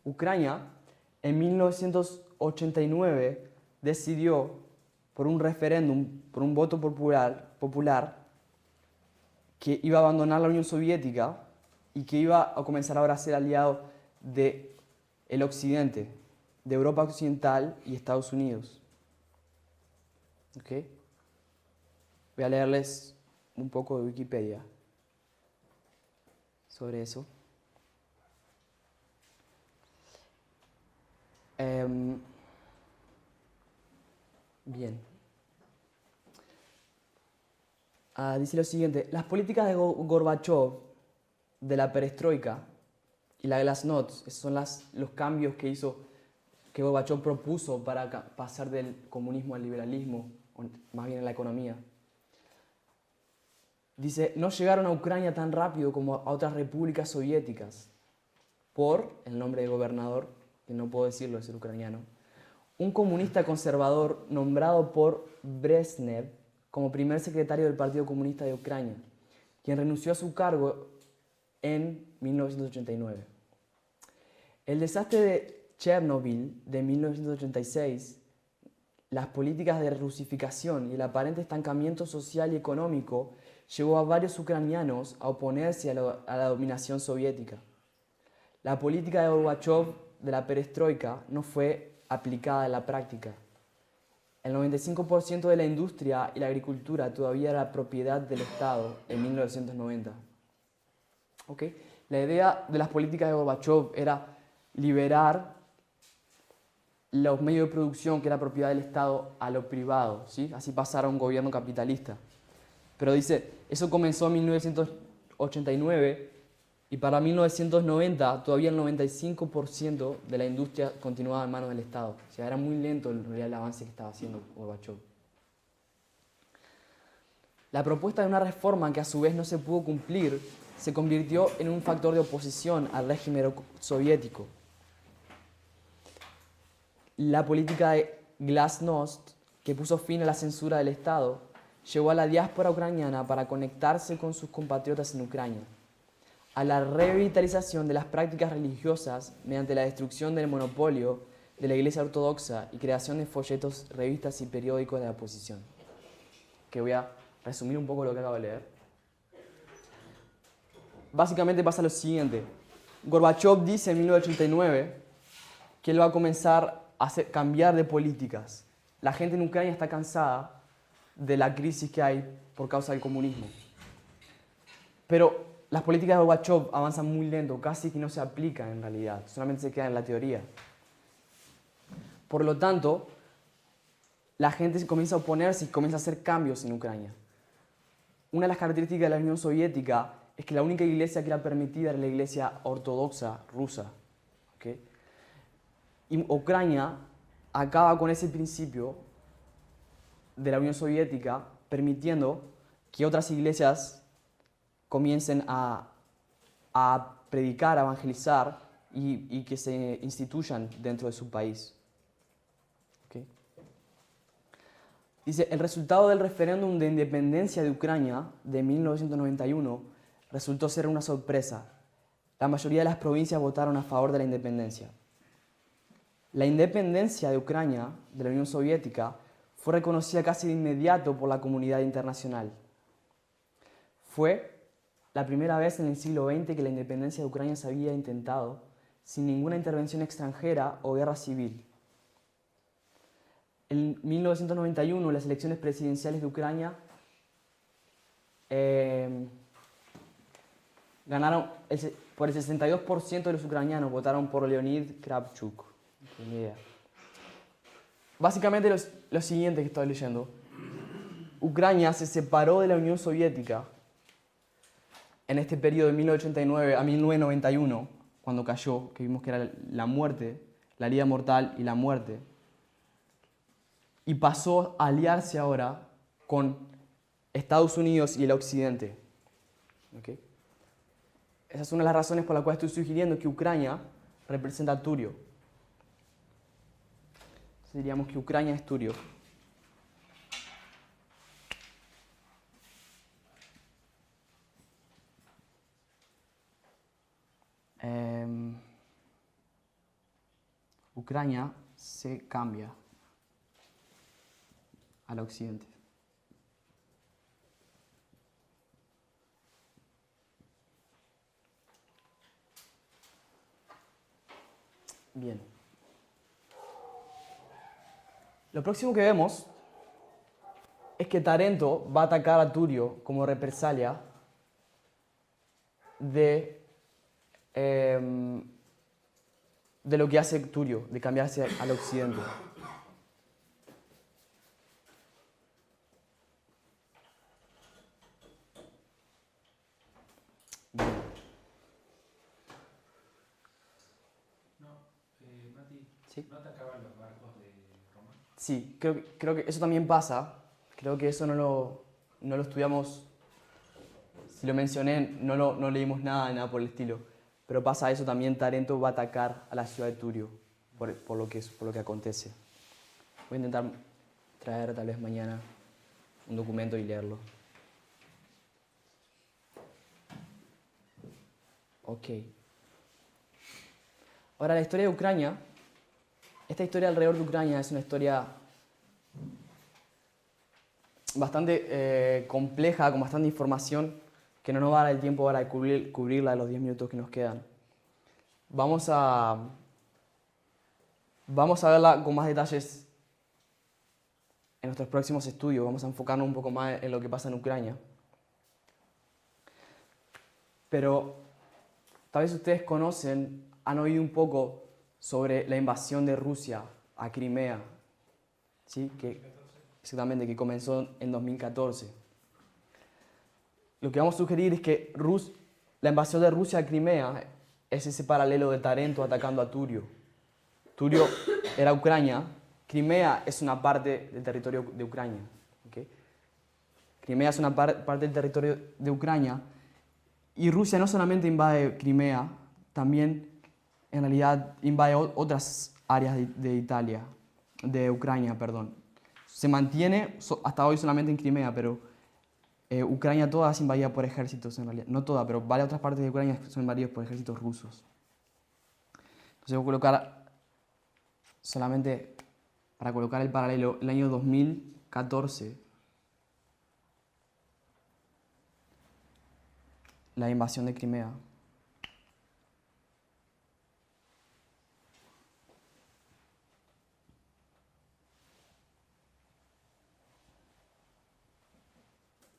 Ucrania en 1989 decidió por un referéndum, por un voto popular, que iba a abandonar la Unión Soviética y que iba a comenzar ahora a ser aliado del occidente, de Europa Occidental y Estados Unidos. ¿Ok? Voy a leerles un poco de Wikipedia sobre eso. Bien. Dice lo siguiente, las políticas de Gorbachov, de la perestroika y la glasnost, esos son los cambios que Gorbachov propuso para pasar del comunismo al liberalismo, o más bien a la economía. Dice, no llegaron a Ucrania tan rápido como a otras repúblicas soviéticas, por el nombre de gobernador, que no puedo decirlo, es el ucraniano, un comunista conservador nombrado por Brezhnev como primer secretario del Partido Comunista de Ucrania, quien renunció a su cargo en 1989. El desastre de Chernobyl de 1986, las políticas de rusificación y el aparente estancamiento social y económico llevó a varios ucranianos a oponerse a la dominación soviética. La política de Gorbachov de la perestroika no fue aplicada en la práctica. El 95% de la industria y la agricultura todavía era propiedad del Estado en 1990. ¿Okay? La idea de las políticas de Gorbachov era liberar los medios de producción que era propiedad del Estado a lo privado, ¿sí? Así pasar a un gobierno capitalista. Pero dice, eso comenzó en 1989 y para 1990 todavía el 95% de la industria continuaba en manos del Estado. O sea, era muy lento en realidad el avance que estaba haciendo Gorbachov. La propuesta de una reforma que a su vez no se pudo cumplir se convirtió en un factor de oposición al régimen soviético. La política de glasnost, que puso fin a la censura del Estado, llevó a la diáspora ucraniana para conectarse con sus compatriotas en Ucrania, a la revitalización de las prácticas religiosas mediante la destrucción del monopolio de la Iglesia Ortodoxa y creación de folletos, revistas y periódicos de la oposición. ¿Ok? que voy a resumir un poco lo que acabo de leer. Básicamente pasa lo siguiente. Gorbachev dice en 1989 que él va a comenzar a cambiar de políticas. La gente en Ucrania está cansada de la crisis que hay por causa del comunismo. Pero las políticas de Gorbachev avanzan muy lento, casi que no se aplican en realidad, solamente se quedan en la teoría. Por lo tanto, la gente comienza a oponerse y comienza a hacer cambios en Ucrania. Una de las características de la Unión Soviética es que la única iglesia que era permitida era la iglesia ortodoxa rusa. ¿Okay? Y Ucrania acaba con ese principio de la Unión Soviética, permitiendo que otras iglesias comiencen a predicar, a evangelizar y que se instituyan dentro de su país. ¿Okay? Dice, el resultado del referéndum de independencia de Ucrania de 1991 resultó ser una sorpresa. La mayoría de las provincias votaron a favor de la independencia. La independencia de Ucrania, de la Unión Soviética, fue reconocida casi de inmediato por la comunidad internacional. Fue la primera vez en el siglo XX que la independencia de Ucrania se había intentado sin ninguna intervención extranjera o guerra civil. En 1991, las elecciones presidenciales de Ucrania ganaron por el 62% de los ucranianos votaron por Leonid Kravchuk. Ni idea. Básicamente lo siguiente que estoy leyendo. Ucrania se separó de la Unión Soviética en este periodo de 1989 a 1991, cuando cayó, que vimos que era la muerte, la herida mortal y la muerte, y pasó a aliarse ahora con Estados Unidos y el Occidente. ¿Okay? Esa es una de las razones por las cuales estoy sugiriendo que Ucrania representa a Turio. Diríamos que Ucrania es Turio. Ucrania se cambia al occidente. Bien. Lo próximo que vemos es que Tarento va a atacar a Turio como represalia de lo que hace Turio, de cambiarse al occidente. Bien. No, Mati, ¿Sí? ¿no atacaban los barcos de Roma? Sí, creo que eso también pasa. Creo que eso no lo estudiamos. Si lo mencioné, no leímos nada por el estilo. Pero pasa eso también, Tarento va a atacar a la ciudad de Turio por lo que acontece. Voy a intentar traer tal vez mañana un documento y leerlo. Ok. Ahora, la historia de Ucrania. Esta historia alrededor de Ucrania es una historia bastante compleja, con bastante información, que no nos va a dar el tiempo para cubrirla en los 10 minutos que nos quedan. Vamos a verla con más detalles en nuestros próximos estudios. Vamos a enfocarnos un poco más en lo que pasa en Ucrania. Pero tal vez ustedes han oído un poco sobre la invasión de Rusia a Crimea, ¿sí? Exactamente, que comenzó en 2014. Lo que vamos a sugerir es que la invasión de Rusia a Crimea es ese paralelo de Tarento atacando a Turio. Turio era Ucrania, Crimea es una parte del territorio de Ucrania. ¿Okay? Crimea es una parte del territorio de Ucrania y Rusia no solamente invade Crimea, también en realidad invade otras áreas de Ucrania, perdón. Se mantiene hasta hoy solamente en Crimea, pero Ucrania toda es invadida por ejércitos en realidad. No toda, pero varias otras partes de Ucrania son invadidas por ejércitos rusos. Entonces voy a colocar, solamente para colocar el paralelo, el año 2014 la invasión de Crimea.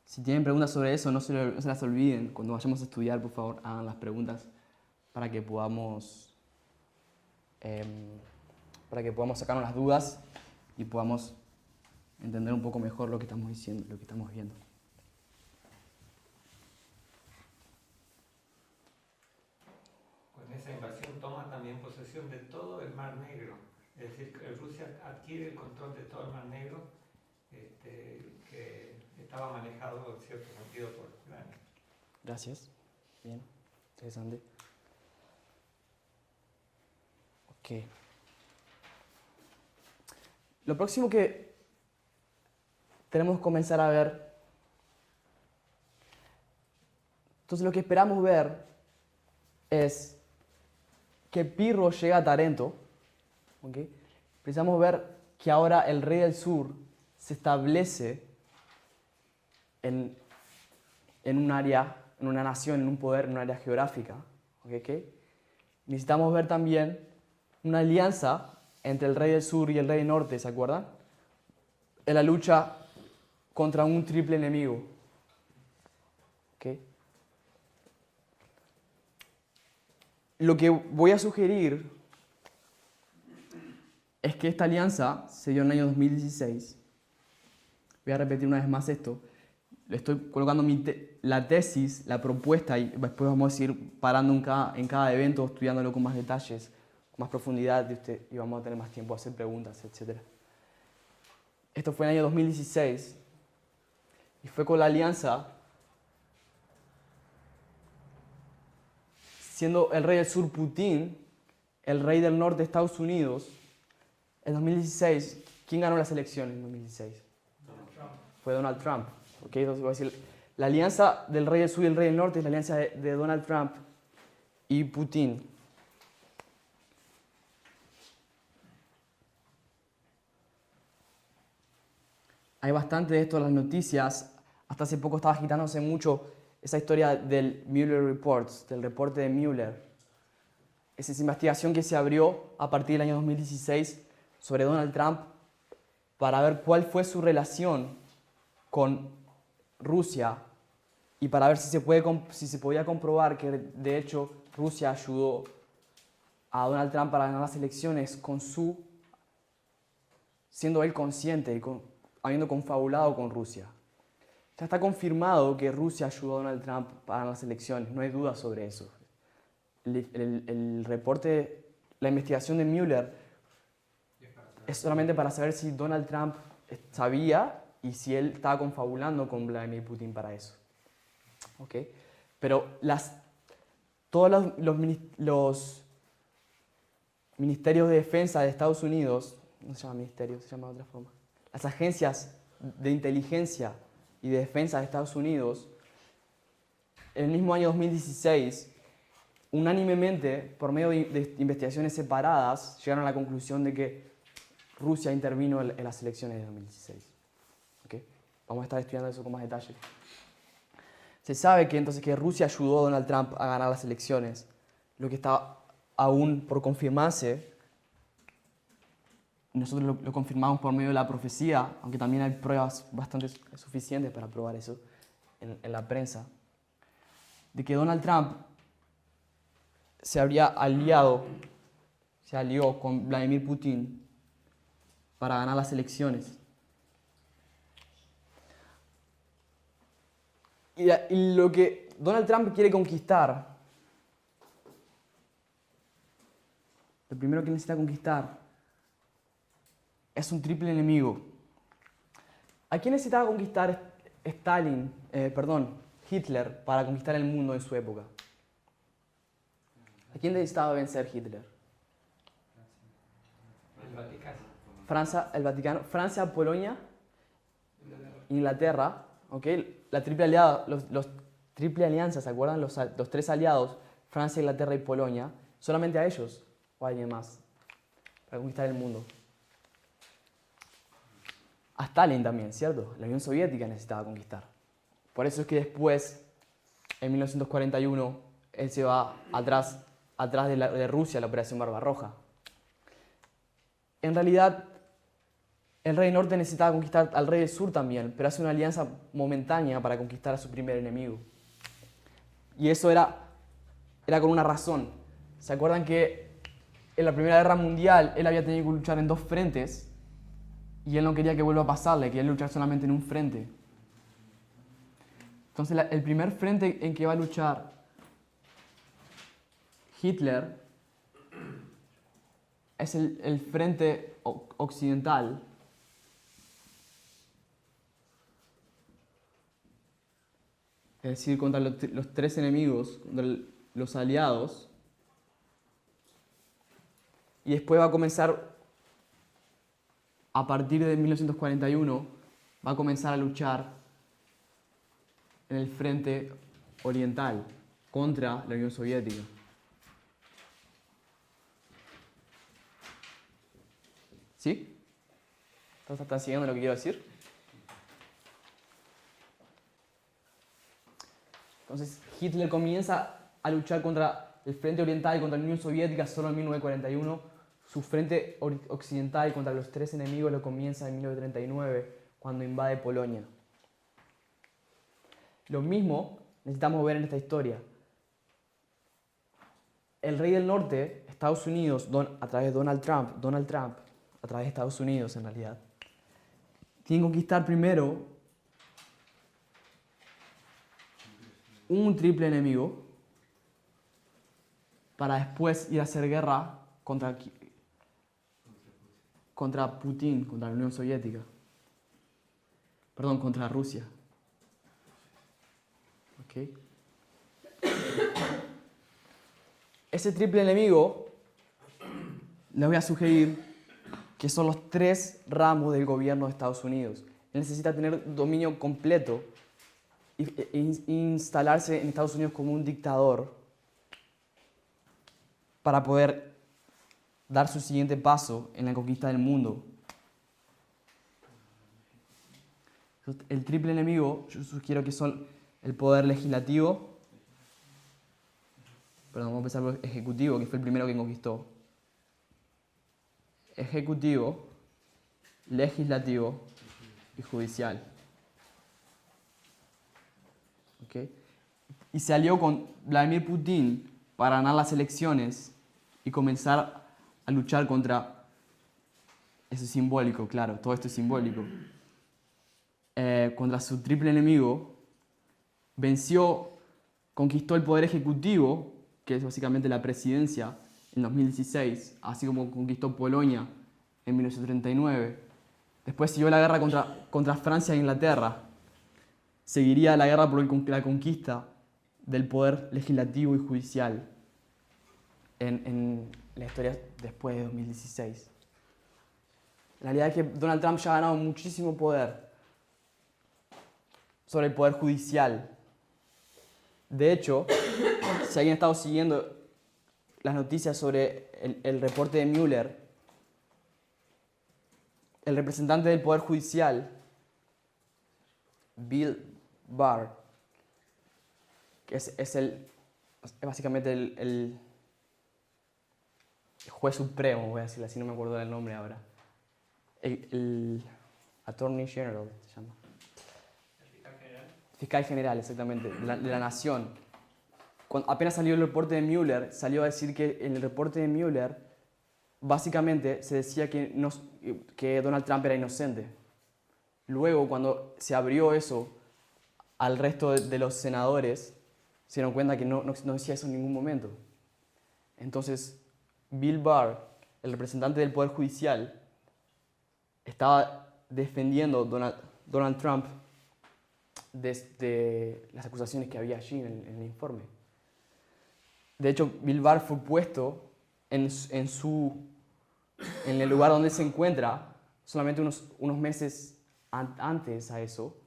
Si tienen preguntas sobre eso, no se las olviden. Cuando vayamos a estudiar, por favor, hagan las preguntas para que podamos sacarnos las dudas y podamos entender un poco mejor lo que estamos diciendo, lo que estamos viendo. Con esa invasión toma también posesión de todo el Mar Negro. Es decir, que Rusia adquiere el control de todo el Mar Negro, que estaba manejado en cierto sentido por Ucrania. Gracias. Bien. Interesante. Ok. Lo próximo que tenemos que comenzar a ver, entonces lo que esperamos ver es que Pirro llega a Tarento, ¿okay? Precisamos ver que ahora el rey del sur se establece en un área, en una nación, en un poder, en un área geográfica. ¿Okay? Necesitamos ver también una alianza entre el rey del sur y el rey del norte, ¿se acuerdan? En la lucha contra un triple enemigo. ¿Okay? Lo que voy a sugerir es que esta alianza se dio en el año 2016. Voy a repetir una vez más esto. Le estoy colocando la tesis, la propuesta, y después vamos a ir parando en cada evento, estudiándolo con más detalles, con más profundidad, y vamos a tener más tiempo a hacer preguntas, etc. Esto fue en el año 2016, y fue con la alianza, siendo el rey del sur Putin, el rey del norte Estados Unidos. En 2016, ¿quién ganó las elecciones en 2016? Fue Donald Trump. ¿Okay? Entonces voy a decir, la alianza del rey del sur y el rey del norte es la alianza de Donald Trump y Putin. Hay bastante de esto en las noticias. Hasta hace poco estaba agitándose mucho esa historia del Mueller Report, del reporte de Mueller. Es esa investigación que se abrió a partir del año 2016 sobre Donald Trump para ver cuál fue su relación con Rusia y para ver si se podía comprobar que de hecho Rusia ayudó a Donald Trump para ganar las elecciones siendo él consciente y habiendo confabulado con Rusia. Ya está confirmado que Rusia ayudó a Donald Trump para ganar las elecciones, no hay duda sobre eso. El reporte, la investigación de Mueller es solamente para saber si Donald Trump sabía y si él estaba confabulando con Vladimir Putin para eso. ¿Okay? Pero todos los ministerios de defensa de Estados Unidos, no se llama ministerio, se llama de otra forma, las agencias de inteligencia y de defensa de Estados Unidos, en el mismo año 2016, unánimemente, por medio de investigaciones separadas, llegaron a la conclusión de que Rusia intervino en las elecciones de 2016. ¿Okay? Vamos a estar estudiando eso con más detalle. Se sabe que entonces que Rusia ayudó a Donald Trump a ganar las elecciones. Lo que está aún por confirmarse, nosotros lo confirmamos por medio de la profecía, aunque también hay pruebas bastante suficientes para probar eso en la prensa, de que Donald Trump se alió con Vladimir Putin para ganar las elecciones. Y lo que Donald Trump quiere conquistar, lo primero que necesita conquistar es un triple enemigo. ¿A quién necesitaba conquistar Hitler para conquistar el mundo en su época? ¿A quién necesitaba vencer Hitler? El Vaticano. El Vaticano, Francia, Polonia, Inglaterra, ¿okay? La triple aliada, los triple alianzas, ¿se acuerdan? Los tres aliados, Francia, Inglaterra y Polonia, solamente a ellos o a alguien más para conquistar el mundo. A Stalin también, ¿cierto? La Unión Soviética necesitaba conquistar. Por eso es que después en 1941, él se va atrás de Rusia, la Operación Barbarroja. En realidad, el rey del norte necesitaba conquistar al rey del sur también, pero hace una alianza momentánea para conquistar a su primer enemigo. Y eso era con una razón. ¿Se acuerdan que en la Primera Guerra Mundial él había tenido que luchar en 2 frentes y él no quería que vuelva a pasarle, quería luchar solamente en un frente? Entonces el primer frente en que va a luchar Hitler es el frente occidental, es decir, contra los 3 enemigos, contra los aliados, y después va a comenzar, a partir de 1941, va a comenzar a luchar en el frente oriental contra la Unión Soviética. ¿Sí? ¿Todos están siguiendo lo que quiero decir? Entonces Hitler comienza a luchar contra el frente oriental y contra la Unión Soviética solo en 1941. Su frente occidental contra los 3 enemigos lo comienza en 1939, cuando invade Polonia. Lo mismo necesitamos ver en esta historia. El rey del norte, Estados Unidos, a través de Donald Trump, a través de Estados Unidos en realidad, tiene que conquistar primero un triple enemigo para después ir a hacer guerra contra Putin, contra la Unión Soviética. Perdón, contra Rusia. ¿Ok? Ese triple enemigo, les voy a sugerir que son los 3 ramos del gobierno de Estados Unidos. Él necesita tener dominio completo e instalarse en Estados Unidos como un dictador para poder dar su siguiente paso en la conquista del mundo. El triple enemigo, yo sugiero que son el poder legislativo, perdón, vamos a empezar por el ejecutivo, que fue el primero que conquistó. Ejecutivo, legislativo y judicial. ¿Okay? Y se alió con Vladimir Putin para ganar las elecciones y comenzar a luchar contra... Eso es simbólico, claro, todo esto es simbólico. Contra su triple enemigo, venció, conquistó el poder ejecutivo, que es básicamente la presidencia, en 2016, así como conquistó Polonia en 1939. Después siguió la guerra contra Francia e Inglaterra. Seguiría la guerra por la conquista del poder legislativo y judicial en la historia después de 2016. La realidad es que Donald Trump ya ha ganado muchísimo poder sobre el poder judicial. De hecho, si alguien ha estado siguiendo las noticias sobre el reporte de Mueller, el representante del Poder Judicial, Bill Barr, que es básicamente el juez supremo, voy a decirlo así, no me acuerdo del nombre ahora. El Attorney General se llama. ¿El fiscal general? Fiscal general, exactamente, de la nación. Cuando apenas salió el reporte de Mueller, salió a decir que en el reporte de Mueller básicamente se decía que Donald Trump era inocente. Luego, cuando se abrió eso al resto de los senadores, se dieron cuenta que no decía eso en ningún momento. Entonces, Bill Barr, el representante del Poder Judicial, estaba defendiendo a Donald Trump desde las acusaciones que había allí en el informe. De hecho, Bill Barr fue puesto en el lugar donde se encuentra solamente unos meses antes a eso,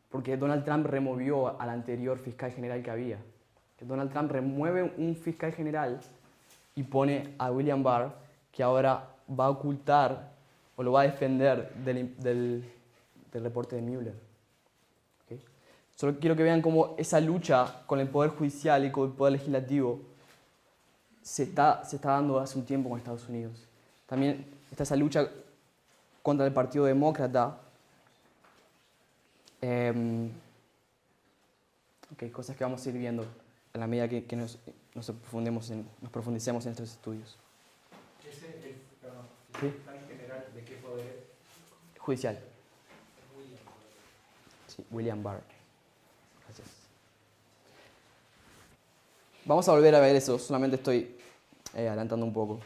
porque Donald Trump removió al anterior fiscal general que había. Donald Trump remueve un fiscal general y pone a William Barr, que ahora va a ocultar o lo va a defender del reporte de Mueller. ¿Okay? Solo quiero que vean cómo esa lucha con el poder judicial y con el poder legislativo se está dando hace un tiempo con Estados Unidos. También está esa lucha contra el Partido Demócrata. Cosas que vamos a ir viendo en la medida que nos profundicemos en estos estudios. Ese es el, perdón, Sí. el plan general de qué poder Judicial. Sí, William Barr. Gracias. Vamos a volver a ver eso, solamente estoy adelantando un poco.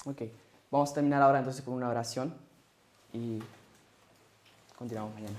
Ok, vamos a terminar ahora entonces con una oración y continuamos mañana.